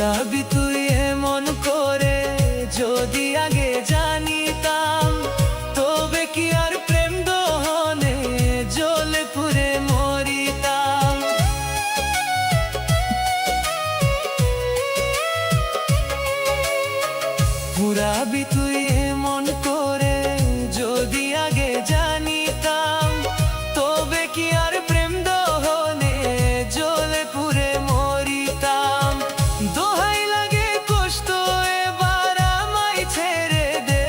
পুরাবি তুই এমন করে, যদি আগে জানিতাম তবে কি আর প্রেম দহনে জ্বলে পুড়ে মরিতাম। পুরাবি তুই এমন করে, যদি আগে জানিতাম তবে কি আর প্রেম দহনে জ্বলে পুড়ে মরিতাম। দোহাই লাগে কষ্ট এবার আমায় ছেড়ে দে,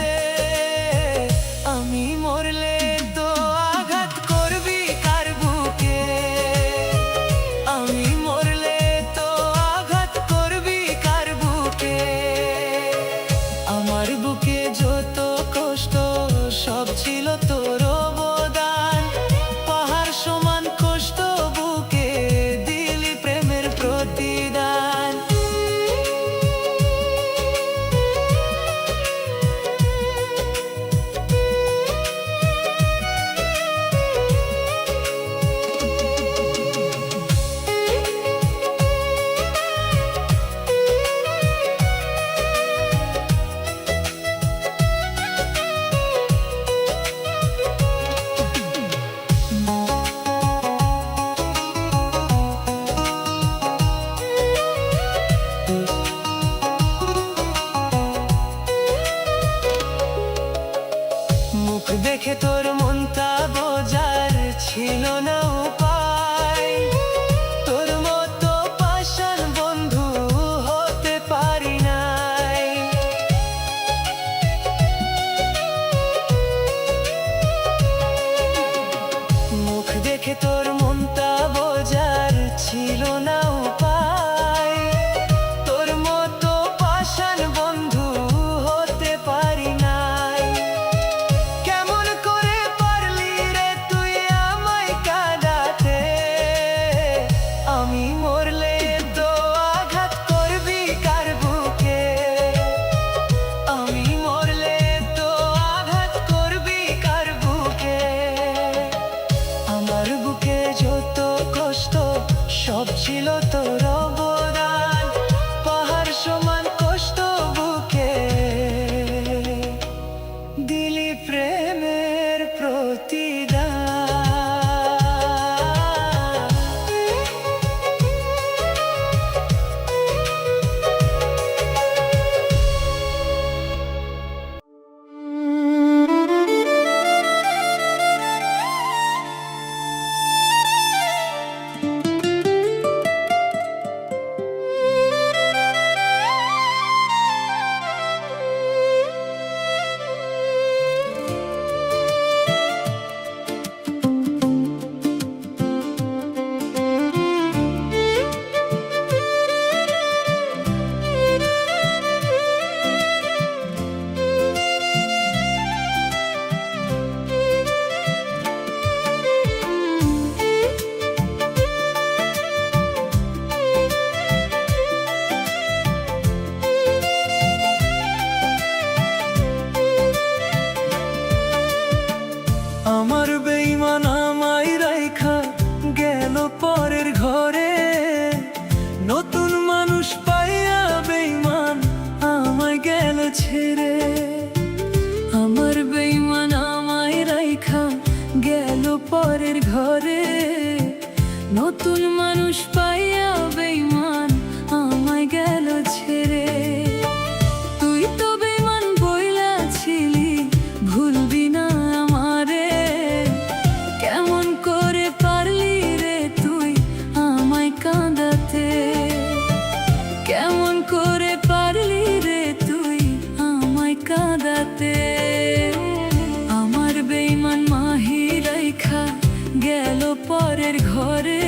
আমি মরলে তো আঘাত করবি কার বুকে, আমি মরলে তো আঘাত করবি কার বুকে। আমার বুকে যত কষ্ট সব ছিল তোর অবদান, পাহাড় সমান কষ্ট বুকে দিলি প্রেমের প্রতিদান। মুখ দেখে তোর মনটা বোঝার ছিল না উপায়, তোর মতো পাষাণ বন্ধু হতে পারি নাই। মুখ দেখে তোর মনটা বোঝার ছিল না উপায়, তোর মতো পাষাণ বন্ধু হতে পারি নাই। কেমন করে পারলি রে তুই আমায় কাঁদাতে, আমি মরলে তো আঘাত করবি কার বুকে, আমি মরলে তো আঘাত করবি কার বুকে। আমার বুকে যত কষ্ট সব ছিল তোর অবদান, পাহাড় সমান কষ্ট বুকে দিলি প্রেমের প্রতিদান। আমার বেঈমান আমায় রাইখা গেল পরের ঘরে, নতুন মানুষ পাইয়া বেঈমান আমায় গেল ছেড়ে। আমার বেঈমান আমায় রাইখা গেল পরের ঘরে, নতুন মানুষ পাইয়া বেঈমান আমায় গেল ছেড়ে। তুই তো বেঈমান বইলা ছিলি ভুলবি না আমারে, কেমন করে পারলি রে তুই আমায় কাঁদাতে, কেমন করে পারলি রে তুই আমায় কাঁদাতে। আমার বেঈমান মাহি রাইখা গেল পরের ঘরে,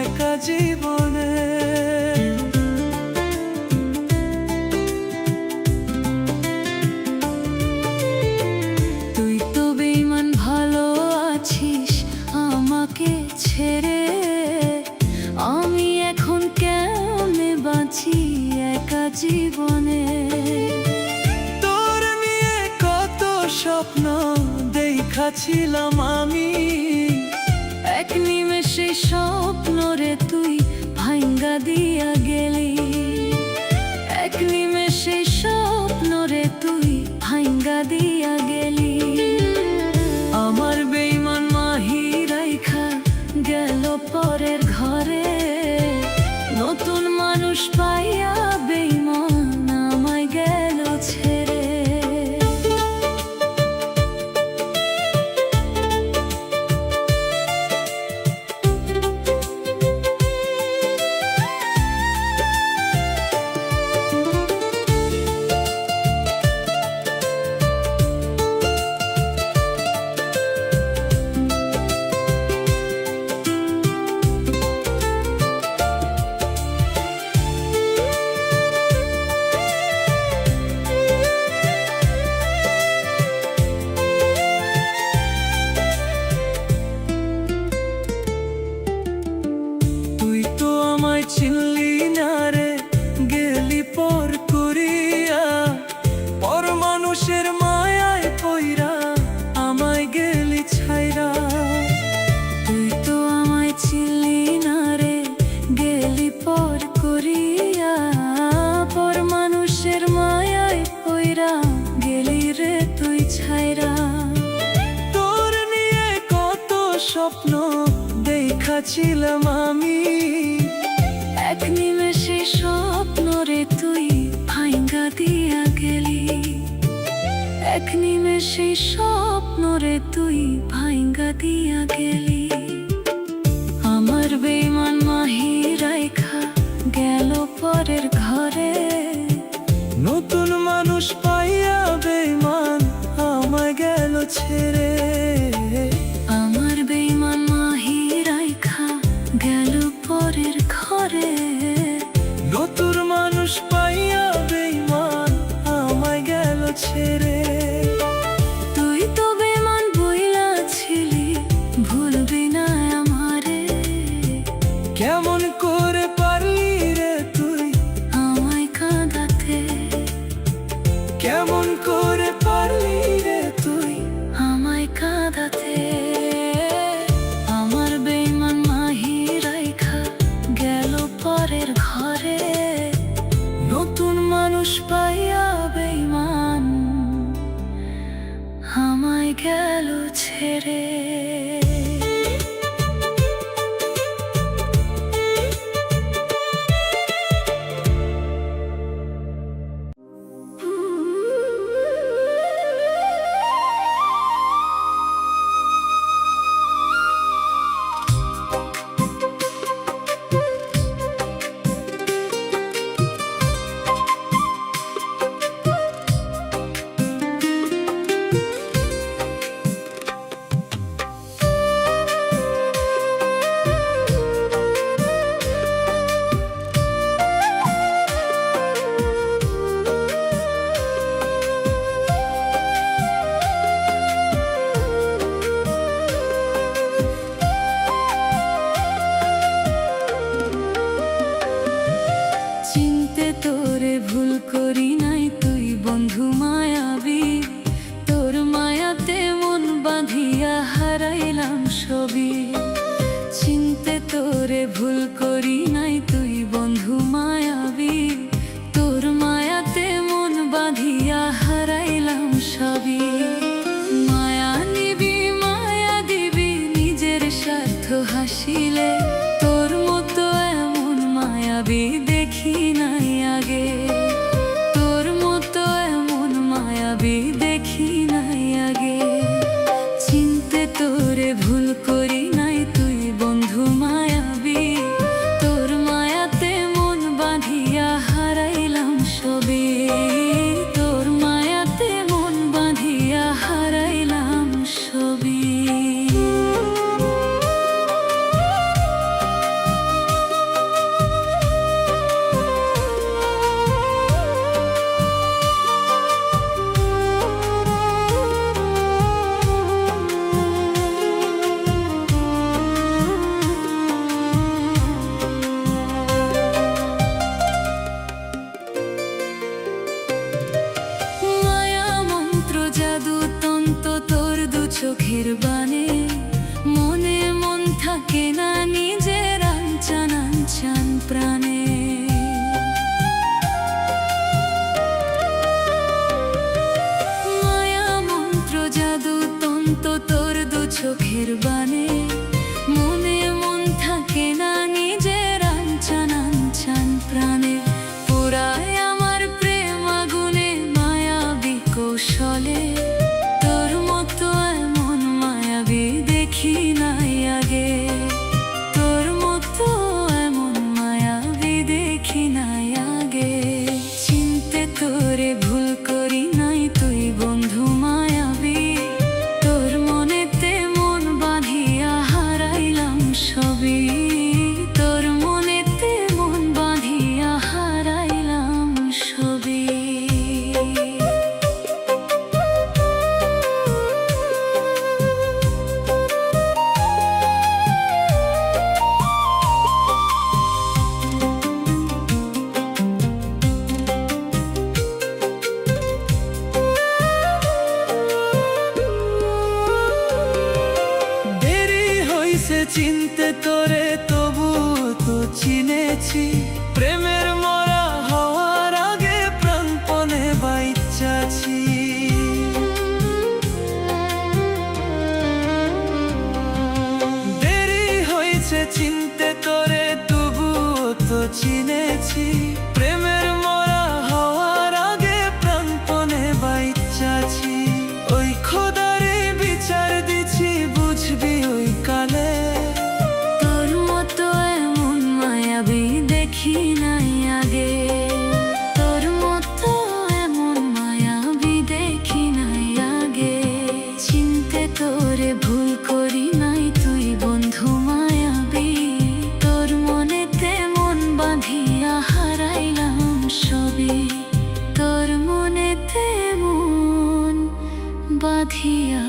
একা জীবনে। তুই তো বেঈমান, ভালো আছিস আমাকে ছেড়ে। আমি এখন কেমনে বাঁচি একা জীবনে। তোর নিয়ে কত স্বপ্ন দেখাছিলাম আমি, এক নিমেষে স্বপ্ন রে তুই ভাঙ্গা দিয়া গেলি। এক নিমেষে স্বপ্ন রে তুই ভাঙ্গা দিয়া গেলি। আমার বেঈমান মাহি রাইখা গেল পরের ঘরে। নতুন মানুষ পাইয়া বেঈমান আমায় গেল ছেড়ে। চিনলি না রে, গেলি পর করিয়া। পর মানুষের মায়ায় পইরা আমায় গেলি ছাইরা। তুই তো আমায় চিনলি না রে, গেলি পর করিয়া। পর মানুষের মায়ায় পইরা গেলি রে তুই ছাইরা। তোর নিয়ে কত স্বপ্ন দেখাছিলাম আমি, এক নিমেষে স্বপ্ন রে তুই ভাঙ্গা দিয়া গেলি। এক নিমেষে স্বপ্ন রে তুই ভাঙ্গা দিয়া গেলি। আমার বেঈমান মাহি রাইখা গেল পরের ঘরে। নতুন মানুষ পাইয়া বেঈমান আমায় গেল ছেড়ে। আমার বেঈমান মাহি রাইখা গেল পরের ঘরে। নতুন মানুষ পাইয়া বেঈমান আমায় গেল ছেড়ে। তুই তো বেঈমান বইলা ছিলি, ভুলবি না আমারে। কেমন করে পারলি রে তুই আমায় কাঁদাতে। কেমন করে পারলি রে তুই আমায় কাঁদাতে। আমার বেঈমান মাহি রাইখা গেল পরের ঘরে। নতুন মানুষ পাইয়া বেঈমান আমায় গেল ছেড়ে। চিনেছি, প্রেমের মরা হওয়ার আগে প্রাণপণে বাইচাছি। দেরি হয়েছে চিনতে তোরে, তবুও তো চিনেছি, প্রেমের মরা হওয়ার আগে প্রাণপণে বাইচাছি। ওই খোদারে বিচার দিছি, বুঝবি ওই কালে। তোর মতো এমন মায়াবী দেখি নাই আগে, তোর মতো এমন মায়াবী দেখি নাই আগে। চিনতে তোরে ভুল করি নাই, তুই বন্ধু মায়াবী। তোর মনেতে মন বাঁধিয়া হারাইলাম সবই, তোর মনেতে মন বাঁধিয়া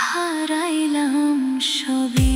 হারাইলাম সবই।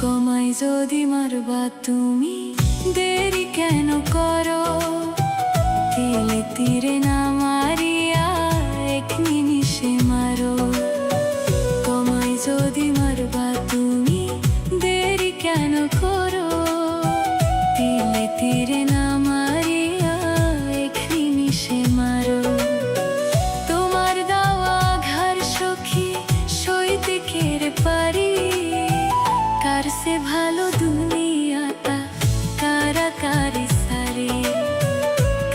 কমাই যদি মারবা তুমি, দেরি কেন করো? তিলে তীরে না মারিয়া এক নিমিষে মারো। কমাই যদি মারবা তুমি, দেরি কেন করো? তিলে তীরে না মারিয়া এক নিমিষে মারো। তোমার দেওয়া ঘর সখী সইতে কেড়ে পারি, কার সে ভালো দুনিয়াটা কারাকারি সারে।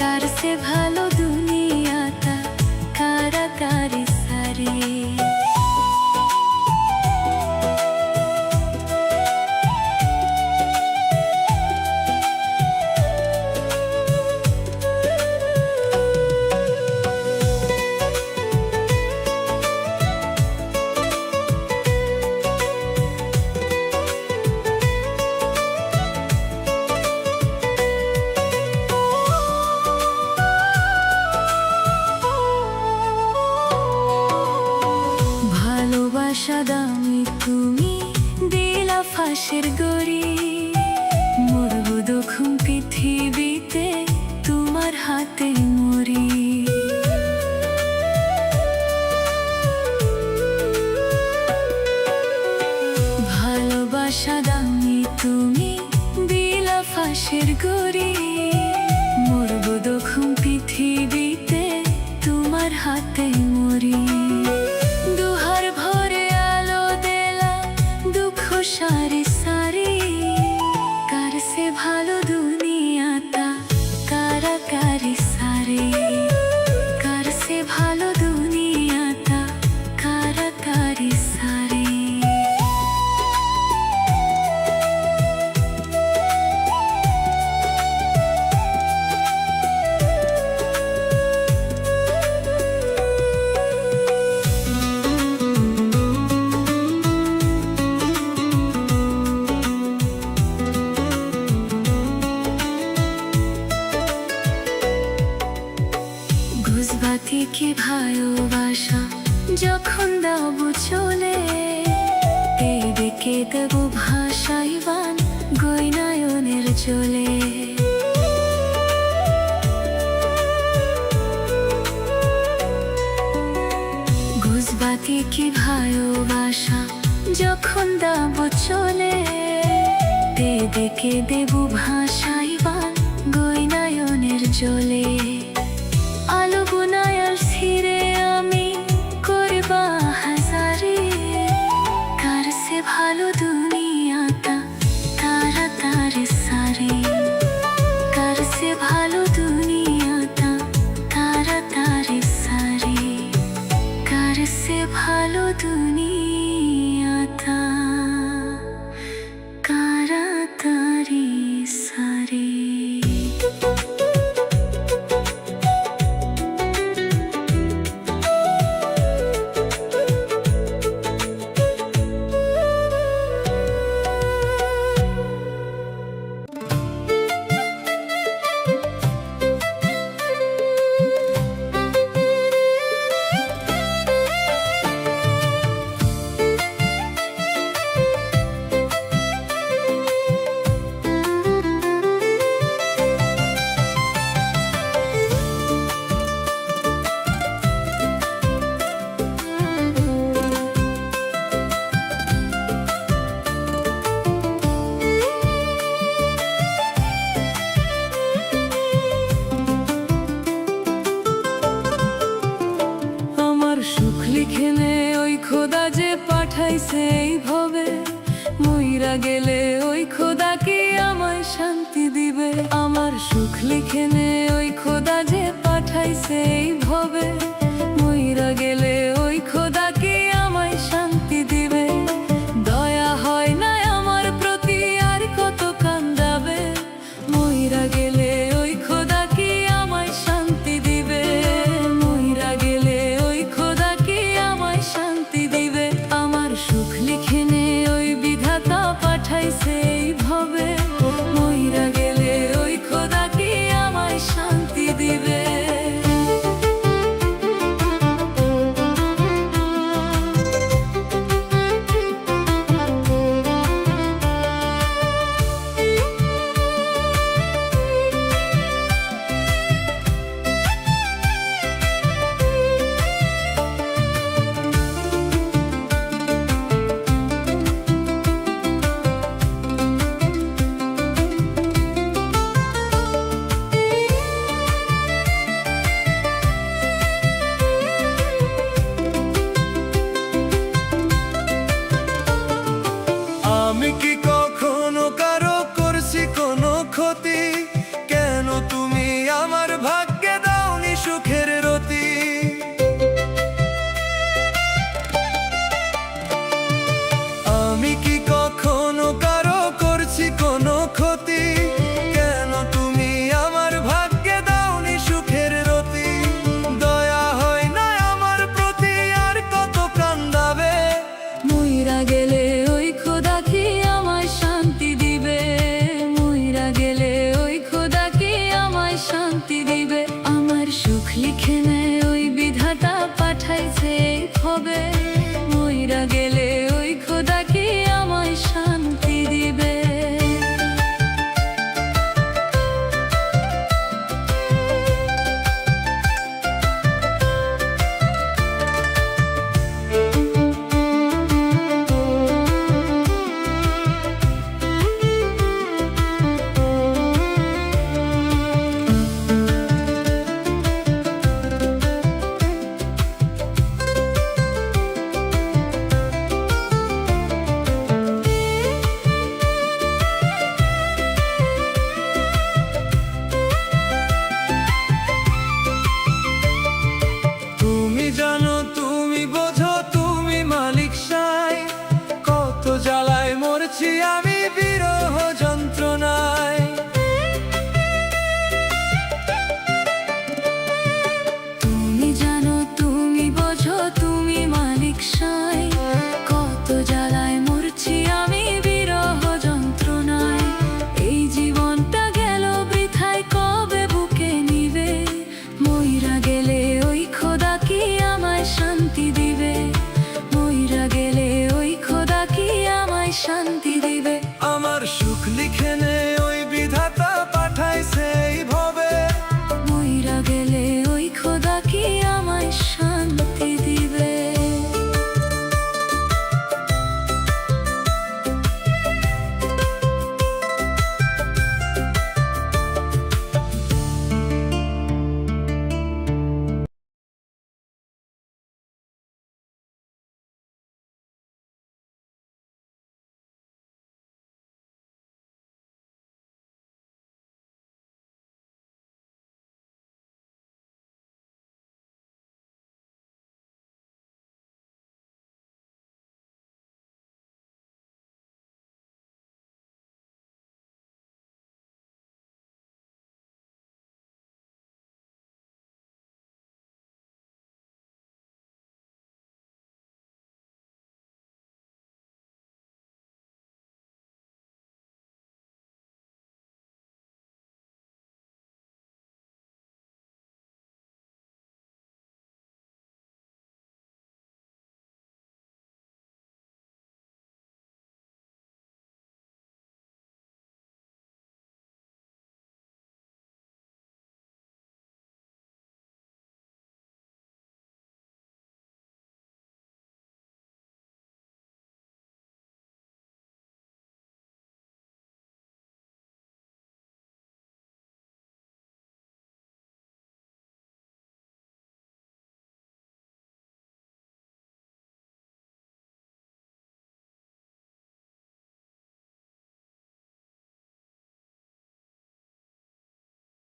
কার সে ভালো দুনিয়াটা কারাকারি সারে। ভালোবাসা দামি তুমি দিলা ফাঁসের গড়ি, মরবো দক্ষিণ পৃথিবীতে তোমার হাতে মরি। ভালোবাসা দামি তুমি দিলা ফাঁসের গড়ি, মরবো দক্ষিণ পৃথিবীতে তোমার হাতে মরি। দুহার ভরে আলো দেলা দুঃখ সারি সারি, কার সে ভালো দুনিয়াটা কারাকারি সারে। কার সে ভালো দুনিয়াটা কারাকারি সারে। ঘুষবাতি কি ভালোবাসা যখন দাবো চলে, দেখে দেব ভাষাইবান গয়নায়নের চলে। ঘুষবাতি কি ভালোবাসা যখন দাবো চলে, দেখে দেব ভাষাইবান গয়নায়নের চলে।